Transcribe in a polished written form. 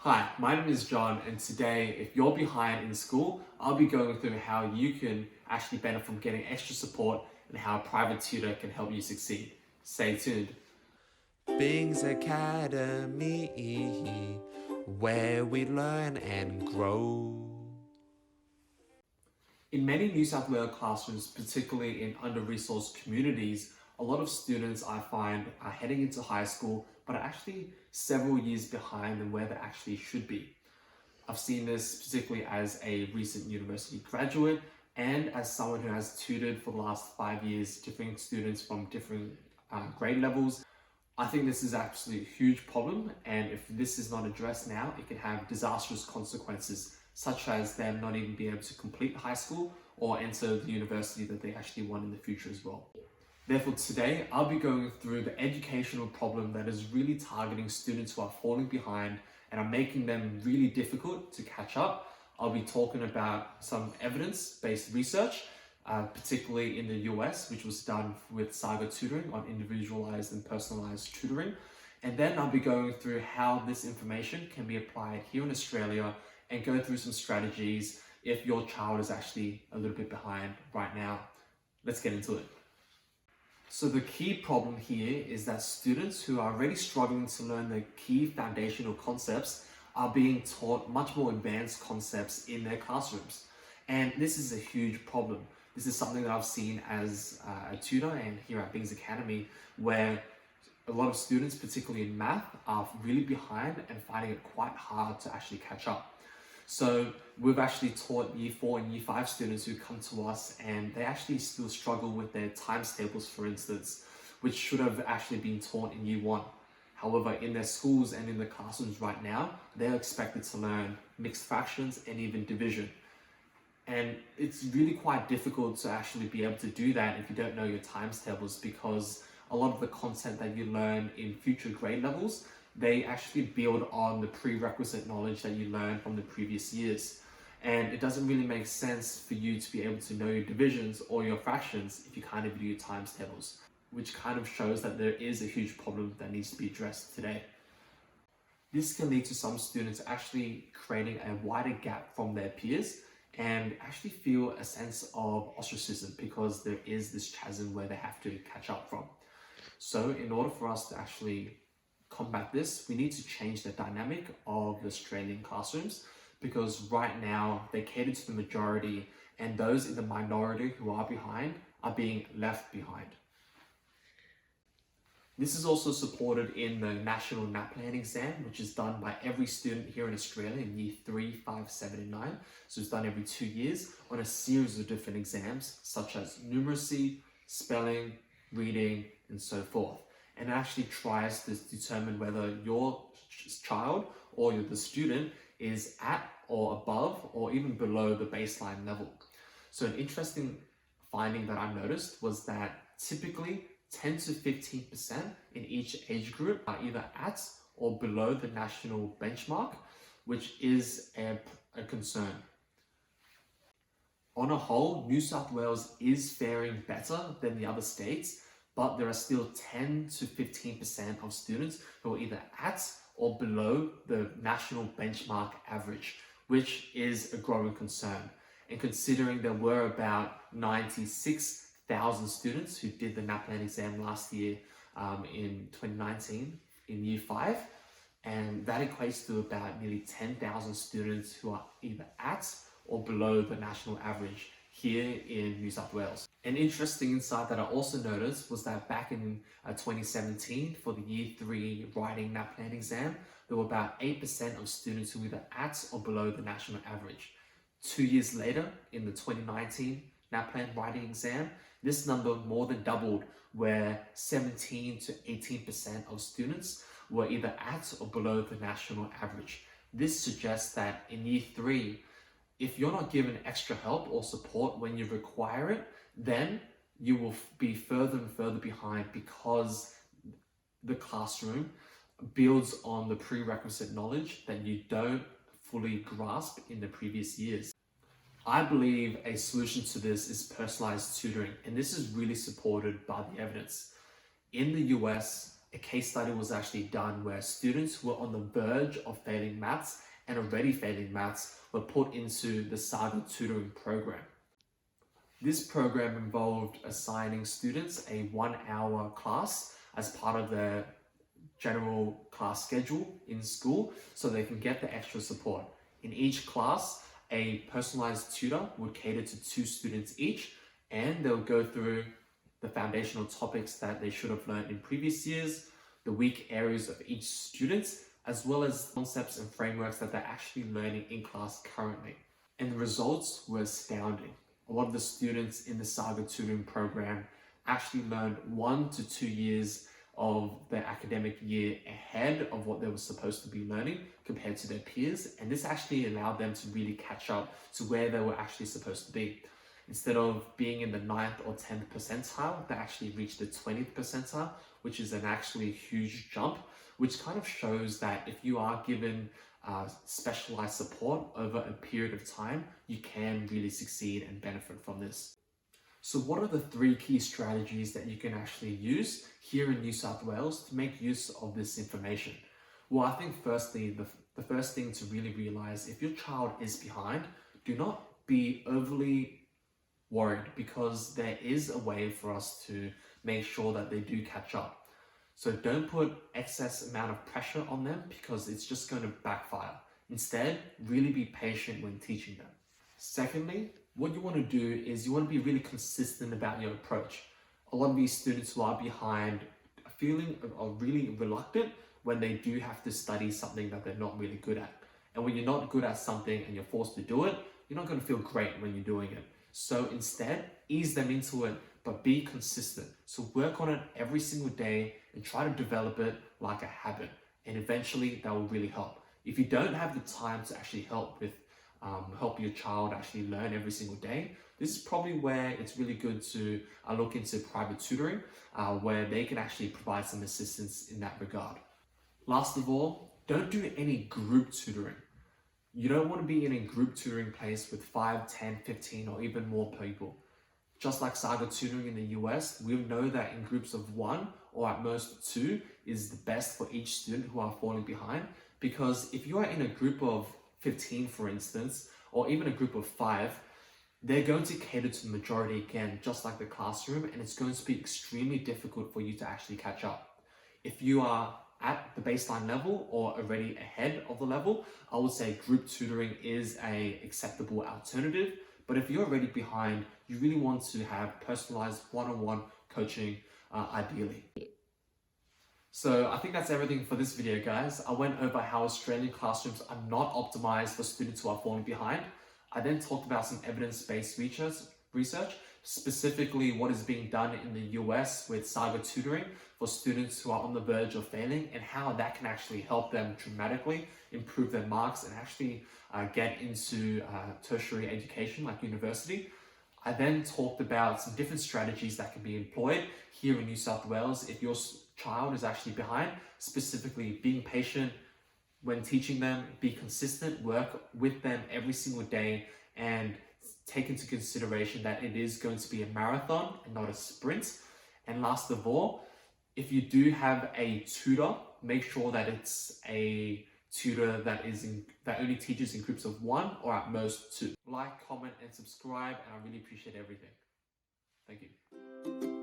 Hi, my name is John, and today, if you're behind in school, I'll be going through how you can actually benefit from getting extra support and how a private tutor can help you succeed. Stay tuned. Bing's Academy, where we learn and grow. In many New South Wales classrooms, particularly in under-resourced communities, a lot of students I find are heading into high school, but are actually several years behind than where they actually should be. I've seen this particularly as a recent university graduate and as someone who has tutored for the last 5 years different students from different grade levels. I think this is actually a huge problem, and if this is not addressed now, it can have disastrous consequences, such as them not even being able to complete high school or enter the university that they actually want in the future as well. Therefore, today I'll be going through the educational problem that is really targeting students who are falling behind and are making them really difficult to catch up. I'll be talking about some evidence-based research, particularly in the US, which was done with Saga Tutoring on individualized and personalized tutoring. And then I'll be going through how this information can be applied here in Australia and go through some strategies if your child is actually a little bit behind right now. Let's get into it. So the key problem here is that students who are already struggling to learn the key foundational concepts are being taught much more advanced concepts in their classrooms. And this is a huge problem. This is something that I've seen as a tutor and here at Bing's Academy, where a lot of students, particularly in math, are really behind and finding it quite hard to actually catch up. So we've actually taught year 4 and year 5 students who come to us and they actually still struggle with their times tables, for instance, which should have actually been taught in year 1. However, in their schools and in the classrooms right now, they're expected to learn mixed fractions and even division. And it's really quite difficult to actually be able to do that if you don't know your times tables, because a lot of the content that you learn in future grade levels, they actually build on the prerequisite knowledge that you learned from the previous years. And it doesn't really make sense for you to be able to know your divisions or your fractions if you can't even do your times tables, which kind of shows that there is a huge problem that needs to be addressed today. This can lead to some students actually creating a wider gap from their peers and actually feel a sense of ostracism because there is this chasm where they have to catch up from. So in order for us to actually combat this, we need to change the dynamic of the Australian classrooms, because right now they cater to the majority and those in the minority who are behind are being left behind. This is also supported in the National Naplan exam, which is done by every student here in Australia in year 3, 5, 7 and 9. So it's done every 2 years on a series of different exams such as numeracy, spelling, reading and so forth. And it actually tries to determine whether your child or the student is at or above or even below the baseline level. So an interesting finding that I noticed was that typically 10 to 15% in each age group are either at or below the national benchmark, which is a concern. On a whole, New South Wales is faring better than the other states, but there are still 10 to 15% of students who are either at or below the national benchmark average, which is a growing concern. And considering there were about 96,000 students who did the Naplan exam last year in 2019 in year 5, and that equates to about nearly 10,000 students who are either at or below the national average here in New South Wales. An interesting insight that I also noticed was that back in 2017 for the year 3 writing Naplan exam, there were about 8% of students who were either at or below the national average. 2 years later, in the 2019 Naplan writing exam, this number more than doubled, where 17 to 18% of students were either at or below the national average. This suggests that in year 3, if you're not given extra help or support when you require it, then you will be further and further behind, because the classroom builds on the prerequisite knowledge that you don't fully grasp in the previous years. I believe a solution to this is personalized tutoring, and this is really supported by the evidence. In the US, a case study was actually done where students who were on the verge of failing maths and already failing maths were put into the Saga tutoring program. This program involved assigning students a 1-hour class as part of their general class schedule in school so they can get the extra support. In each class, a personalized tutor would cater to 2 students each, and they'll go through the foundational topics that they should have learned in previous years, the weak areas of each student, as well as concepts and frameworks that they're actually learning in class currently. And the results were astounding. A lot of the students in the Saga tutoring program actually learned 1 to 2 years of their academic year ahead of what they were supposed to be learning compared to their peers, and this actually allowed them to really catch up to where they were actually supposed to be. Instead of being in the 9th or 10th percentile, they actually reached the 20th percentile, which is an actually huge jump, which kind of shows that if you are given specialized support over a period of time, you can really succeed and benefit from this. So what are the 3 key strategies that you can actually use here in New South Wales to make use of this information? Well, I think firstly, the first thing to really realize, if your child is behind, do not be overly worried, because there is a way for us to make sure that they do catch up. So don't put excess amount of pressure on them, because it's just going to backfire. Instead, really be patient when teaching them. Secondly, what you want to do is you want to be really consistent about your approach. A lot of these students who are behind are feeling really reluctant when they do have to study something that they're not really good at. And when you're not good at something and you're forced to do it, you're not going to feel great when you're doing it. So instead, ease them into it, but be consistent. So work on it every single day and try to develop it like a habit. And eventually that will really help. If you don't have the time to actually help your child actually learn every single day, this is probably where it's really good to look into private tutoring, where they can actually provide some assistance in that regard. Last of all, don't do any group tutoring. You don't want to be in a group tutoring place with 5, 10, 15, or even more people. Just like Saga tutoring in the US, we know that in groups of 1 or at most 2 is the best for each student who are falling behind. Because if you are in a group of 15, for instance, or even a group of 5, they're going to cater to the majority again, just like the classroom, and it's going to be extremely difficult for you to actually catch up. If you are at the baseline level or already ahead of the level, I would say group tutoring is an acceptable alternative. But if you're already behind, you really want to have personalized one-on-one coaching, ideally. So I think that's everything for this video, guys. I went over how Australian classrooms are not optimized for students who are falling behind. I then talked about some evidence-based research, specifically what is being done in the US with Saga tutoring for students who are on the verge of failing, and how that can actually help them dramatically improve their marks and actually get into tertiary education like university. I then talked about some different strategies that can be employed here in New South Wales if your child is actually behind, specifically being patient when teaching them, be consistent, work with them every single day, and take into consideration that it is going to be a marathon and not a sprint. And last of all, if you do have a tutor, make sure that it's a tutor that only teaches in groups of 1 or at most 2. Like, comment, and subscribe, and I really appreciate everything. Thank you.